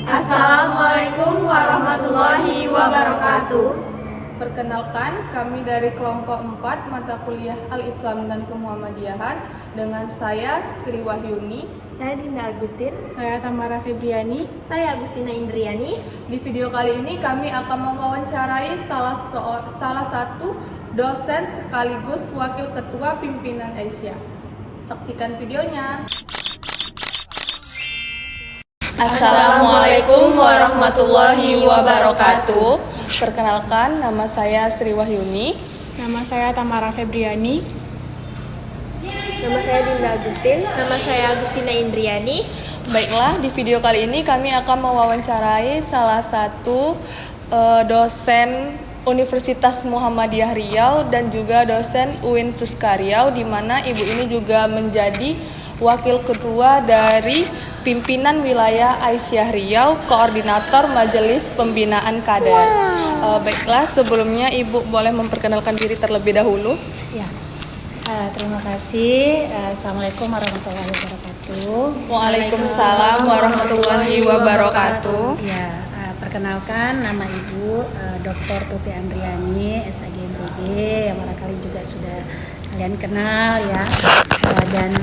Assalamualaikum warahmatullahi wabarakatuh. Perkenalkan, kami dari kelompok 4 mata kuliah Al-Islam dan Kemuhammadiyahan dengan saya Sri Wahyuni, saya Dinda Agustin, saya Tamara Febriani, saya Agustina Indriani. Di video kali ini kami akan mewawancarai salah satu dosen sekaligus wakil ketua pimpinan Aisyah. Saksikan videonya. Assalamualaikum warahmatullahi wabarakatuh. Perkenalkan, nama saya Sri Wahyuni. nama saya Tamara Febriani. Nama saya Dinda Agustin. Nama saya Agustina Indriani. Baiklah, di video kali ini kami akan mewawancarai salah satu dosen Universitas Muhammadiyah Riau dan juga dosen UIN Suska Riau, di mana ibu ini juga menjadi wakil ketua dari pimpinan wilayah Aisyah Riau, koordinator Majelis Pembinaan Kader. Baiklah, sebelumnya ibu boleh memperkenalkan diri terlebih dahulu. Ya, terima kasih. Assalamualaikum warahmatullahi wabarakatuh. Waalaikumsalam warahmatullahi wabarakatuh. Ya, perkenalkan nama Ibu Dr. Tuti Andriani, SAG MPD, yang barangkali juga sudah kalian kenal ya. Dan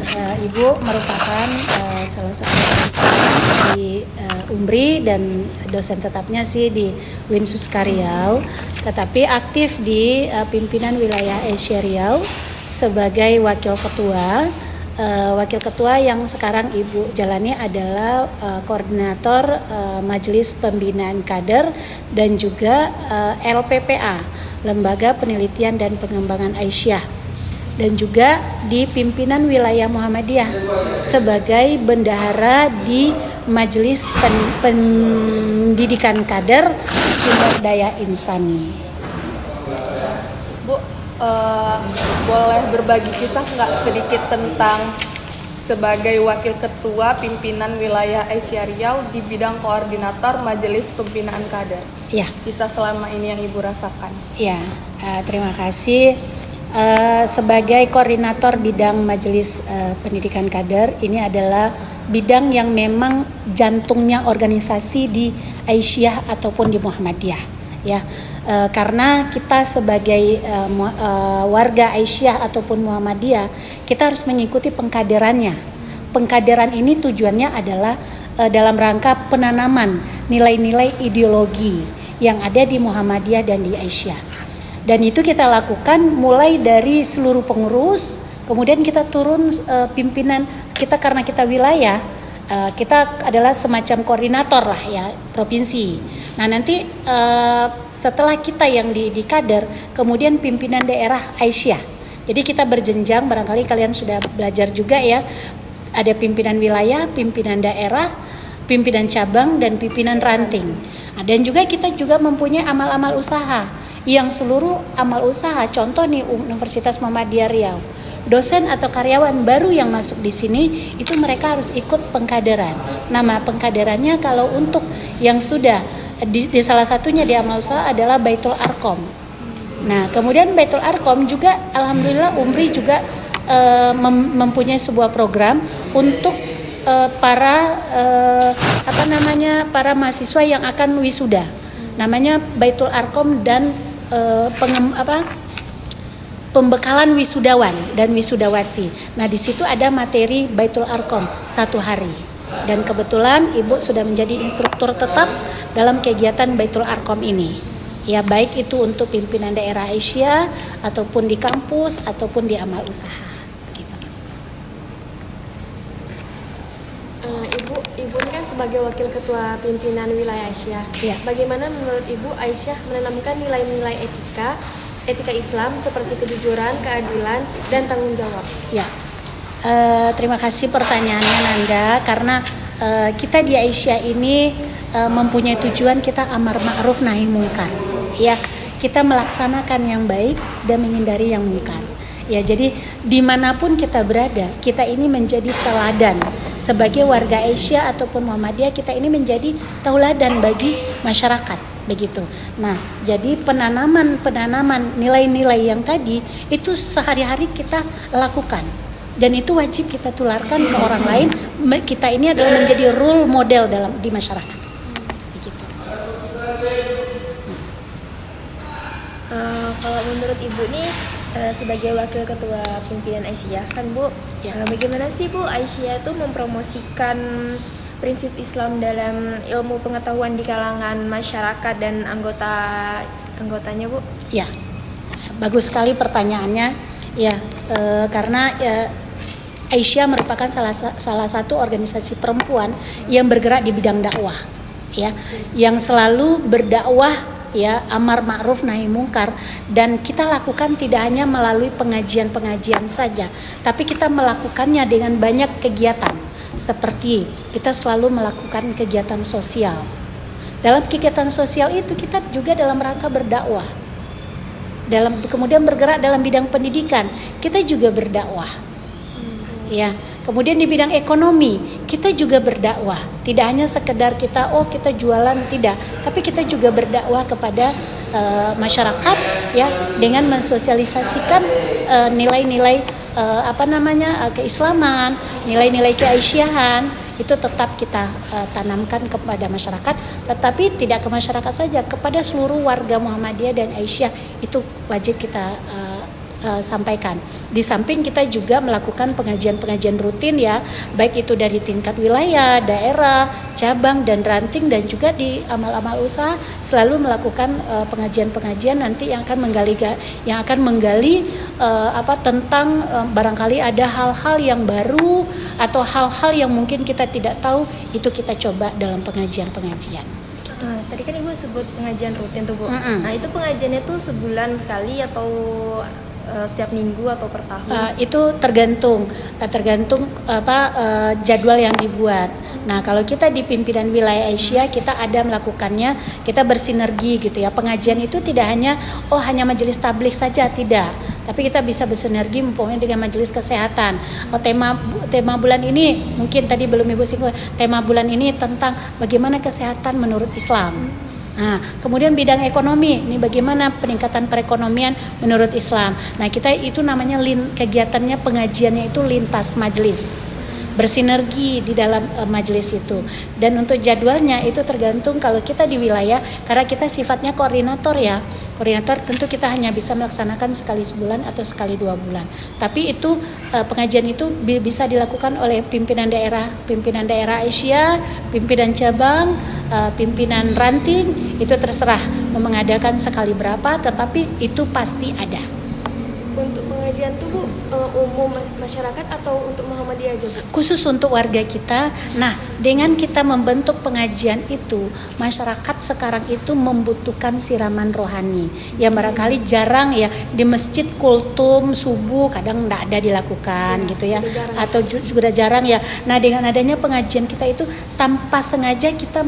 Ibu merupakan salah satu dosen di UMRI dan dosen tetapnya sih di UIN Suska Riau, tetapi aktif di pimpinan wilayah Aisyah Riau sebagai wakil ketua. Wakil ketua yang sekarang Ibu jalani adalah koordinator Majelis Pembinaan Kader dan juga LPPA, Lembaga Penelitian dan Pengembangan Aisyah, dan juga di pimpinan wilayah Muhammadiyah sebagai bendahara di Majelis Pendidikan Kader Sumber Daya Insani. Bu, boleh berbagi kisah nggak sedikit tentang sebagai wakil ketua pimpinan wilayah Aisyah Riau di bidang koordinator Majelis Pembinaan Kader? Ya, Kisah selama ini yang ibu rasakan. ya, terima kasih. Sebagai koordinator bidang Majelis Pendidikan Kader, ini adalah bidang yang memang jantungnya organisasi di Aisyah ataupun di Muhammadiyah, ya. Karena kita sebagai warga Aisyah ataupun Muhammadiyah, kita harus mengikuti pengkaderannya. Pengkaderan ini tujuannya adalah dalam rangka penanaman nilai-nilai ideologi yang ada di Muhammadiyah dan di Aisyah. Dan itu kita lakukan mulai dari seluruh pengurus, kemudian kita turun pimpinan kita, karena kita wilayah, kita adalah semacam koordinator lah ya, provinsi. Nah nanti setelah kita yang di kader, kemudian pimpinan daerah Aisyah. Jadi kita berjenjang, barangkali kalian sudah belajar juga ya, ada pimpinan wilayah, pimpinan daerah, pimpinan cabang, dan pimpinan ranting. Nah, dan juga kita juga mempunyai amal-amal usaha, yang seluruh amal usaha, contoh nih Universitas Muhammadiyah Riau, dosen atau karyawan baru yang masuk di sini itu mereka harus ikut pengkaderan. Nama pengkaderannya kalau untuk yang sudah di salah satunya di amal usaha adalah Baitul Arkom. Nah kemudian Baitul Arkom juga alhamdulillah UMRI juga mempunyai sebuah program untuk para para mahasiswa yang akan wisuda. Namanya Baitul Arkom dan pembekalan wisudawan dan wisudawati. Nah di situ ada materi Baitul Arkom 1 hari, dan kebetulan Ibu sudah menjadi instruktur tetap dalam kegiatan Baitul Arkom ini. Ya baik itu untuk pimpinan daerah Aisyah ataupun di kampus ataupun di amal usaha. Ibu kan sebagai wakil ketua pimpinan wilayah Aisyah. Ya. Bagaimana menurut Ibu Aisyah menanamkan nilai-nilai etika Islam seperti kejujuran, keadilan, dan tanggung jawab? Ya, terima kasih pertanyaannya Nanda, karena kita di Aisyah ini mempunyai tujuan kita amar ma'ruf nahi mungkar. Ya, kita melaksanakan yang baik dan menghindari yang mungkar. Ya, jadi dimanapun kita berada, kita ini menjadi teladan sebagai warga Aisyah ataupun Muhammadiyah. Kita ini menjadi tauladan bagi masyarakat, begitu. Nah, jadi penanaman nilai-nilai yang tadi itu sehari-hari kita lakukan, dan itu wajib kita tularkan ke orang lain. Kita ini adalah menjadi role model di masyarakat. Kalau menurut Ibu nih sebagai wakil ketua pimpinan Aisyah kan Bu, Ya. bagaimana sih Bu Aisyah itu mempromosikan prinsip Islam dalam ilmu pengetahuan di kalangan masyarakat dan anggotanya Bu? Ya, bagus sekali pertanyaannya. Ya, karena Aisyah merupakan salah satu organisasi perempuan yang bergerak di bidang dakwah, ya, yang selalu berdakwah, ya, amar ma'ruf nahi mungkar, dan kita lakukan tidak hanya melalui pengajian-pengajian saja, tapi kita melakukannya dengan banyak kegiatan. Seperti kita selalu melakukan kegiatan sosial. Dalam kegiatan sosial itu kita juga dalam rangka berdakwah. Kemudian bergerak dalam bidang pendidikan, kita juga berdakwah. Ya, kemudian di bidang ekonomi kita juga berdakwah. Tidak hanya sekedar kita jualan, tidak, tapi kita juga berdakwah kepada masyarakat, ya, dengan mensosialisasikan nilai-nilai keislaman, nilai-nilai keaisyahan, itu tetap kita tanamkan kepada masyarakat, tetapi tidak ke masyarakat saja, kepada seluruh warga Muhammadiyah dan Aisyah itu wajib kita sampaikan. Di samping kita juga melakukan pengajian-pengajian rutin, ya, baik itu dari tingkat wilayah, daerah, cabang dan ranting, dan juga di amal-amal usaha selalu melakukan pengajian-pengajian nanti yang akan menggali tentang barangkali ada hal-hal yang baru atau hal-hal yang mungkin kita tidak tahu, itu kita coba dalam pengajian-pengajian. Tadi kan Ibu sebut pengajian rutin tuh Bu. Nah, itu pengajiannya tuh sebulan sekali atau setiap minggu atau per tahun? Itu tergantung jadwal yang dibuat. Nah, kalau kita di pimpinan wilayah Aisyah, kita ada melakukannya, kita bersinergi gitu ya. Pengajian itu tidak hanya majelis tabligh saja, tidak. Tapi kita bisa bersinergi umpamanya dengan majelis kesehatan. Tema bulan ini mungkin tadi belum Ibu singgung. Tema bulan ini tentang bagaimana kesehatan menurut Islam. Nah, kemudian bidang ekonomi, ini bagaimana peningkatan perekonomian menurut Islam. Nah, kita itu namanya kegiatannya, pengajiannya itu lintas majelis, bersinergi di dalam majelis itu. Dan untuk jadwalnya itu tergantung kalau kita di wilayah, karena kita sifatnya koordinator, ya. Koordinator tentu kita hanya bisa melaksanakan sekali sebulan atau sekali 2 bulan. Tapi itu pengajian itu bisa dilakukan oleh pimpinan daerah Aisyah, pimpinan cabang, pimpinan ranting, itu terserah mau mengadakan sekali berapa, tetapi itu pasti ada. Untuk pengajian tuh Bu, umum masyarakat atau untuk Muhammadiyah aja Bu? Khusus untuk warga kita. Nah, dengan kita membentuk pengajian itu, masyarakat sekarang itu membutuhkan siraman rohani. Ya barangkali jarang, ya, di masjid kultum subuh kadang tidak ada dilakukan, gitu ya, atau sudah jarang, ya. Nah, dengan adanya pengajian kita itu tanpa sengaja kita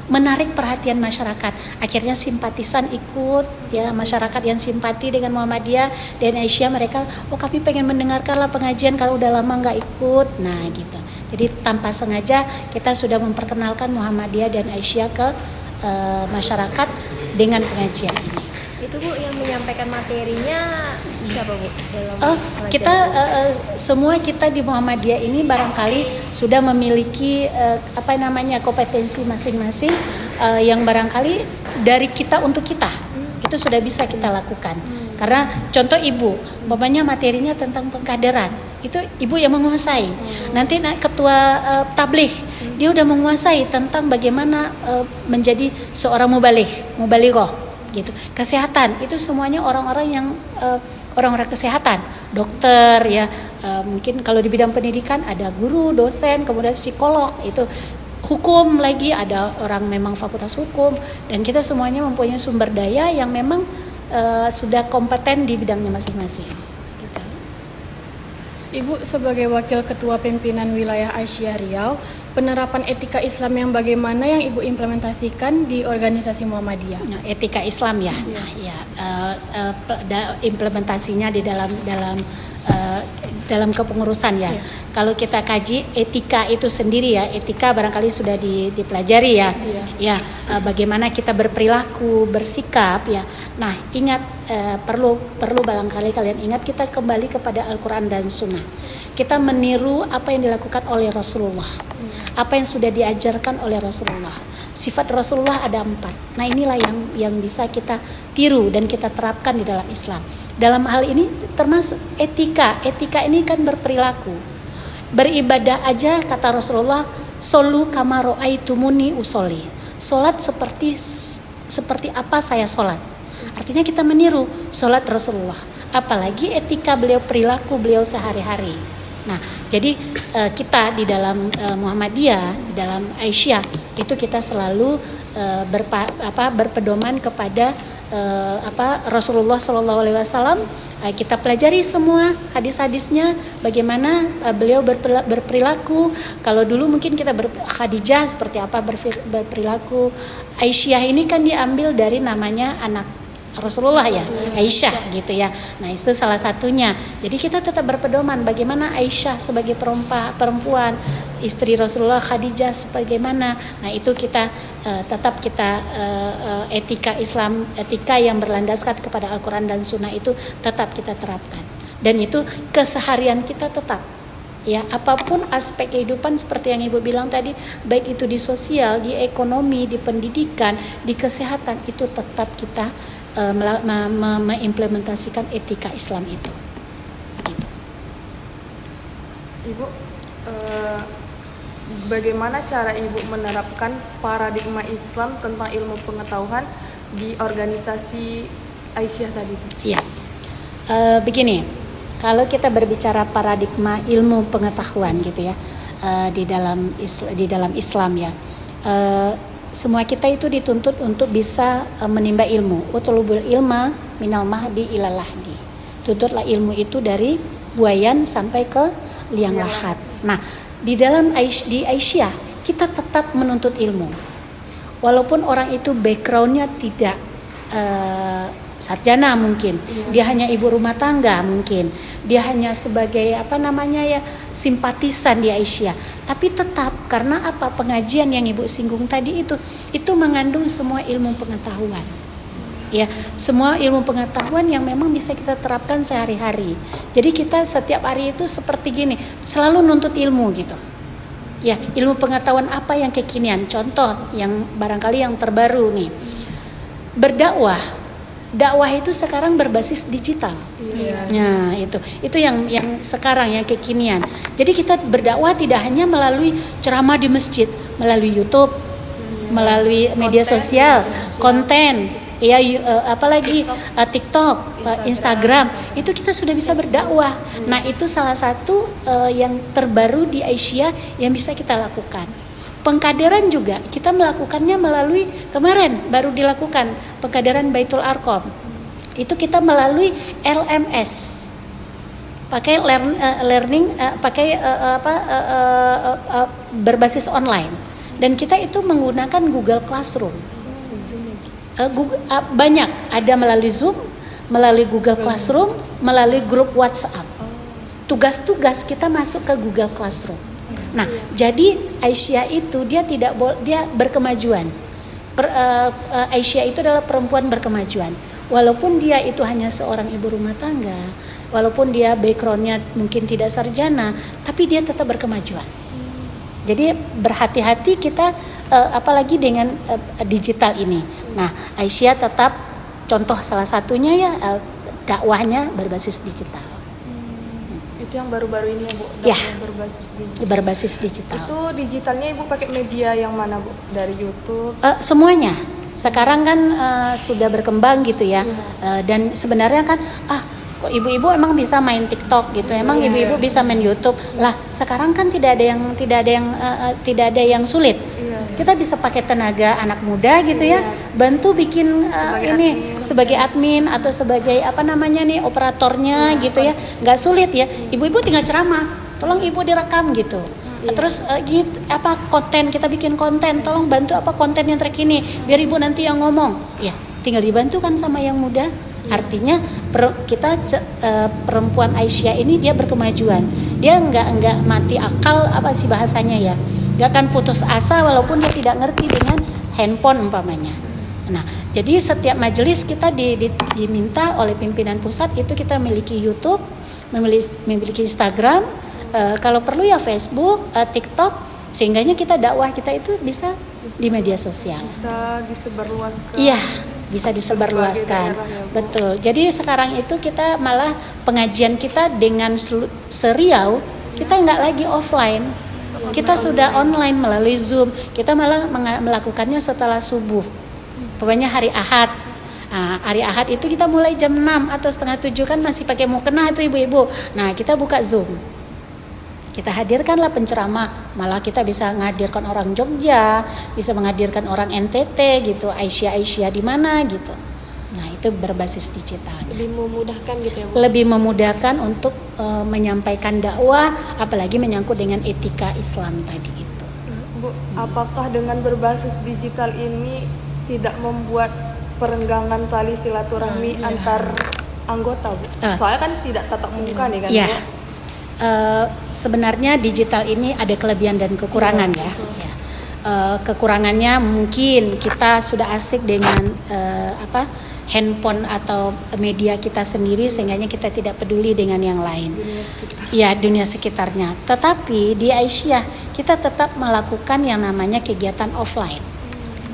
menarik perhatian masyarakat. Akhirnya simpatisan ikut, ya, masyarakat yang simpati dengan Muhammadiyah dan Aisyah, mereka kami pengen mendengarkanlah pengajian kalau udah lama nggak ikut. Nah, gitu. Jadi tanpa sengaja kita sudah memperkenalkan Muhammadiyah dan Aisyah ke masyarakat dengan pengajian ini. Itu Bu yang menyampaikan materinya siapa Bu dalam pengajian? Kita semua kita di Muhammadiyah ini barangkali sudah memiliki kompetensi masing-masing yang barangkali dari kita untuk kita itu sudah bisa kita lakukan. Karena contoh Ibu, umpamanya materinya tentang pengkaderan, itu Ibu yang menguasai. Nanti ketua tabligh, dia udah menguasai tentang bagaimana menjadi seorang mubalighah gitu. Kesehatan itu semuanya orang-orang yang orang-orang kesehatan, dokter, ya, mungkin kalau di bidang pendidikan ada guru, dosen, kemudian psikolog, itu hukum lagi ada orang memang fakultas hukum, dan kita semuanya mempunyai sumber daya yang memang sudah kompeten di bidangnya masing-masing. Gitu. Ibu sebagai wakil ketua pimpinan wilayah Aisyah Riau, penerapan etika Islam yang bagaimana yang Ibu implementasikan di organisasi Muhammadiyah? Nah, etika Islam, ya. Nah, ya, implementasinya di dalam kepengurusan, ya. Kalau kita kaji etika itu sendiri, ya, etika barangkali sudah dipelajari, ya. Ya, bagaimana kita berperilaku, bersikap, ya. Nah, ingat, perlu barangkali kalian ingat, kita kembali kepada Al-Quran dan Sunnah. Kita meniru apa yang dilakukan oleh Rasulullah. Apa yang sudah diajarkan oleh Rasulullah. Sifat Rasulullah ada 4. Nah inilah yang bisa kita tiru dan kita terapkan di dalam Islam. Dalam hal ini termasuk etika. Etika ini kan berperilaku. Beribadah aja kata Rasulullah, "Solu kama ro'aitumuni usolli." Salat seperti apa saya salat. Artinya kita meniru salat Rasulullah. Apalagi etika beliau, perilaku beliau sehari-hari. Nah, jadi kita di dalam Muhammadiyah, di dalam Aisyah itu kita selalu berpedoman kepada Rasulullah Shallallahu Alaihi Wasallam. Kita pelajari semua hadis-hadisnya, bagaimana beliau berperilaku. Kalau dulu mungkin kita Khadijah seperti apa berperilaku. Aisyah ini kan diambil dari namanya anak Rasulullah ya, Aisyah gitu ya. Nah itu salah satunya. Jadi kita tetap berpedoman bagaimana Aisyah sebagai perempuan, istri Rasulullah Khadijah sebagaimana. Nah itu kita tetap kita etika Islam, etika yang berlandaskan kepada Al-Quran dan Sunnah itu tetap kita terapkan. Dan itu keseharian kita tetap. Ya, apapun aspek kehidupan seperti yang Ibu bilang tadi, baik itu di sosial, di ekonomi, di pendidikan, di kesehatan, itu tetap kita mengimplementasikan etika Islam itu. Gitu. Ibu, bagaimana cara Ibu menerapkan paradigma Islam tentang ilmu pengetahuan di organisasi Aisyah tadi? Iya, begini, kalau kita berbicara paradigma ilmu pengetahuan gitu ya, di dalam Islam ya. Semua kita itu dituntut untuk bisa menimba ilmu. Utlubul ilma minal mahdi ilal lahdi. Tuntutlah ilmu itu dari buayan sampai ke liang lahat. Nah, di Aisyah kita tetap menuntut ilmu. Walaupun orang itu backgroundnya tidak sarjana mungkin, dia hanya ibu rumah tangga mungkin, dia hanya sebagai simpatisan di Aisyah, tapi tetap karena pengajian yang Ibu singgung tadi itu mengandung semua ilmu pengetahuan, ya, semua ilmu pengetahuan yang memang bisa kita terapkan sehari-hari. Jadi kita setiap hari itu seperti gini, selalu nuntut ilmu gitu. Ya, ilmu pengetahuan apa yang kekinian? Contoh yang barangkali yang terbaru nih, berdakwah. Dakwah itu sekarang berbasis digital. Nah, itu yang sekarang yang kekinian. Jadi kita berdakwah tidak hanya melalui ceramah di masjid, melalui YouTube, melalui media sosial, konten, ya apalagi TikTok, Instagram, itu kita sudah bisa berdakwah. Nah, itu salah satu yang terbaru di Aisyah yang bisa kita lakukan. Pengkaderan juga kita melakukannya melalui, kemarin baru dilakukan pengkaderan Baitul Arqam. Itu kita melalui LMS, pakai learning, pakai berbasis online, dan kita itu menggunakan Google Classroom. Banyak ada melalui Zoom, melalui Google Classroom, melalui grup WhatsApp. Tugas-tugas kita masuk ke Google Classroom. Nah, jadi Aisyah itu dia berkemajuan. Aisyah itu adalah perempuan berkemajuan. Walaupun dia itu hanya seorang ibu rumah tangga, walaupun dia backgroundnya mungkin tidak sarjana, tapi dia tetap berkemajuan. Jadi berhati-hati kita, apalagi dengan digital ini. Nah, Aisyah tetap contoh salah satunya ya dakwahnya berbasis digital. Itu yang baru-baru ini ya Bu, ya, berbasis digital. Itu digitalnya Ibu pakai media yang mana Bu? Dari YouTube? Semuanya. Sekarang kan sudah berkembang gitu ya. Dan sebenarnya kan kok ibu-ibu emang bisa main TikTok gitu, emang ibu-ibu bisa main YouTube. Lah sekarang kan tidak ada yang sulit. Kita bisa pakai tenaga anak muda gitu ya, bantu bikin sebagai admin atau sebagai operatornya gitu ya, nggak sulit ya. Ibu-ibu tinggal ceramah, tolong ibu direkam gitu. Terus konten, kita bikin konten, tolong bantu konten yang terkini, biar ibu nanti yang ngomong. Ya, tinggal dibantu kan sama yang muda. Artinya kita perempuan Aisyah ini dia berkemajuan. Dia nggak mati akal bahasanya ya. Nggak akan putus asa walaupun dia tidak ngerti dengan handphone umpamanya. Nah, jadi setiap majelis kita diminta oleh pimpinan pusat itu kita memiliki YouTube, memiliki Instagram, kalau perlu ya Facebook, TikTok, Sehingganya kita dakwah kita itu bisa di media sosial. Bisa disebarluaskan. Iya, bisa disebarluaskan. Berbagai daerah ya, Bu. Betul. Jadi sekarang itu kita malah pengajian kita dengan seriau, kita nggak lagi offline. Kita sudah online melalui Zoom. Kita malah melakukannya setelah subuh. Pokoknya hari Ahad. Nah, hari Ahad itu kita mulai jam 6 atau setengah 7 kan masih pakai mukena itu ibu-ibu. Nah, kita buka Zoom. Kita hadirkanlah penceramah, malah kita bisa menghadirkan orang Jogja, bisa menghadirkan orang NTT gitu, Aisyah di mana gitu. Nah, itu berbasis digital. Lebih memudahkan gitu ya, Bu? Lebih memudahkan untuk menyampaikan dakwah, apalagi menyangkut dengan etika Islam tadi itu. Bu, apakah dengan berbasis digital ini tidak membuat perenggangan tali silaturahmi antar anggota, Bu? Soalnya kan tidak tatap muka nih kan, Ya. Bu? Sebenarnya digital ini ada kelebihan dan kekurangan ya. Kekurangannya mungkin kita sudah asik dengan handphone atau media kita sendiri, sehingga kita tidak peduli dengan yang lain. Dunia sekitarnya. Tetapi di Aisyah kita tetap melakukan yang namanya kegiatan offline.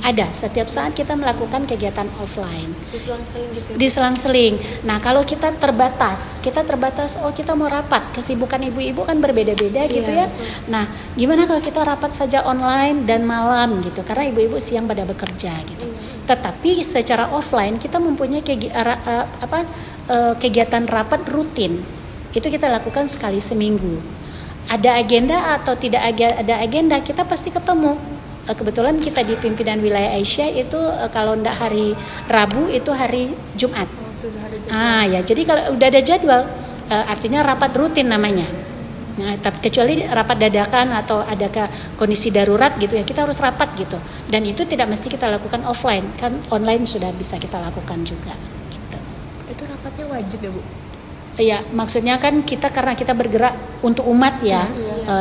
Ada, setiap saat kita melakukan kegiatan offline. Diselang-seling gitu ya? Diselang-seling. Nah, kalau kita terbatas, oh kita mau rapat, kesibukan ibu-ibu kan berbeda-beda gitu ya. Nah, gimana kalau kita rapat saja online dan malam gitu, karena ibu-ibu siang pada bekerja gitu. Tetapi secara offline kita mempunyai kegiatan rapat rutin. Itu kita lakukan sekali seminggu. Ada agenda atau tidak ada agenda, kita pasti ketemu. Kebetulan kita di pimpinan wilayah Aisyah itu kalau enggak hari Rabu itu hari Jumat. Ya, jadi kalau udah ada jadwal artinya rapat rutin namanya. Nah, tapi kecuali rapat dadakan atau ada kondisi darurat gitu ya, kita harus rapat gitu. Dan itu tidak mesti kita lakukan offline, kan online sudah bisa kita lakukan juga gitu. Itu rapatnya wajib ya, Bu? Ya, maksudnya kan kita karena kita bergerak untuk umat ya,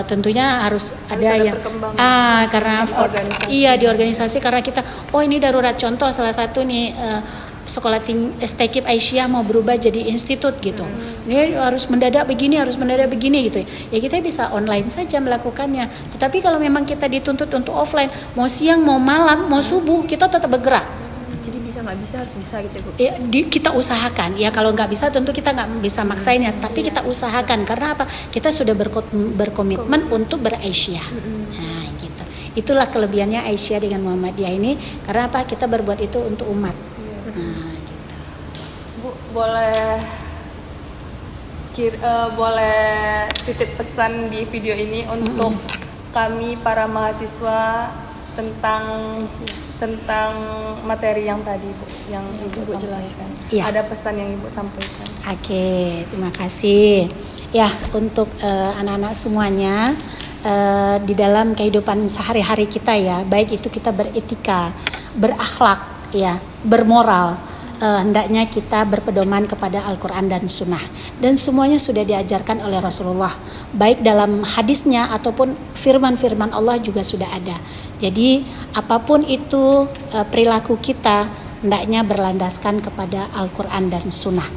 tentunya harus ada yang karena di organisasi karena kita ini darurat. Contoh salah satu nih sekolah tinggi STKIP Aisyah mau berubah jadi institut gitu. Ini harus mendadak begini gitu. Ya kita bisa online saja melakukannya. Tetapi kalau memang kita dituntut untuk offline, mau siang, mau malam, mau subuh, kita tetap bergerak. Jadi bisa nggak bisa harus bisa gitu, Bu? Ya, kita usahakan. Ya kalau nggak bisa tentu kita nggak bisa maksainnya, tapi kita usahakan karena apa? Kita sudah berkomitmen untuk beraisyah. Nah, gitu. Itulah kelebihannya Aisyah dengan Muhammadiyah ini, karena apa? Kita berbuat itu untuk umat. Nah, gitu. Bu, boleh titip pesan di video ini untuk kami para mahasiswa tentang materi yang tadi, Bu, yang Ibu jelaskan. Ya. Ada pesan yang Ibu sampaikan. Oke, terima kasih. Ya, untuk anak-anak semuanya di dalam kehidupan sehari-hari kita ya, baik itu kita beretika, berakhlak, ya, bermoral. Hendaknya kita berpedoman kepada Al-Quran dan Sunnah, dan semuanya sudah diajarkan oleh Rasulullah, baik dalam hadisnya ataupun firman-firman Allah juga sudah ada. Jadi apapun itu perilaku kita hendaknya berlandaskan kepada Al-Quran dan Sunnah.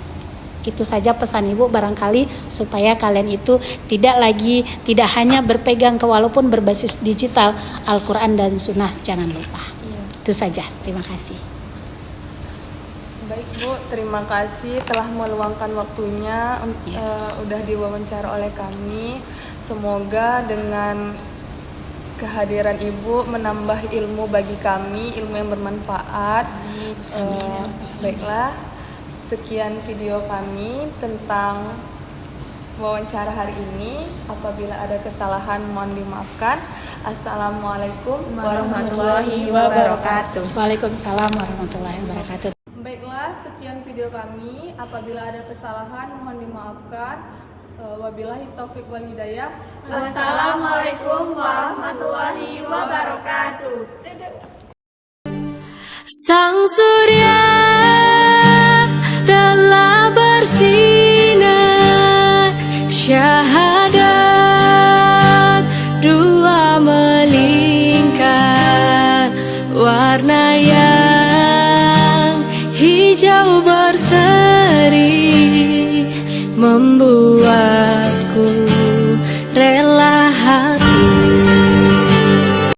Itu saja pesan Ibu barangkali, supaya kalian itu tidak hanya berpegang ke walaupun berbasis digital, Al-Quran dan Sunnah jangan lupa. Itu saja, terima kasih. Baik, Bu, terima kasih telah meluangkan waktunya udah diwawancara oleh kami. Semoga dengan kehadiran Ibu menambah ilmu bagi kami, ilmu yang bermanfaat. Baiklah, sekian video kami tentang wawancara hari ini. Apabila ada kesalahan mohon dimaafkan. Assalamualaikum warahmatullahi wabarakatuh. Waalaikumsalam warahmatullahi wabarakatuh. Baiklah, sekian video kami. Apabila ada kesalahan mohon dimaafkan. Wabillahi taufik wal hidayah. Wassalamualaikum warahmatullahi wabarakatuh.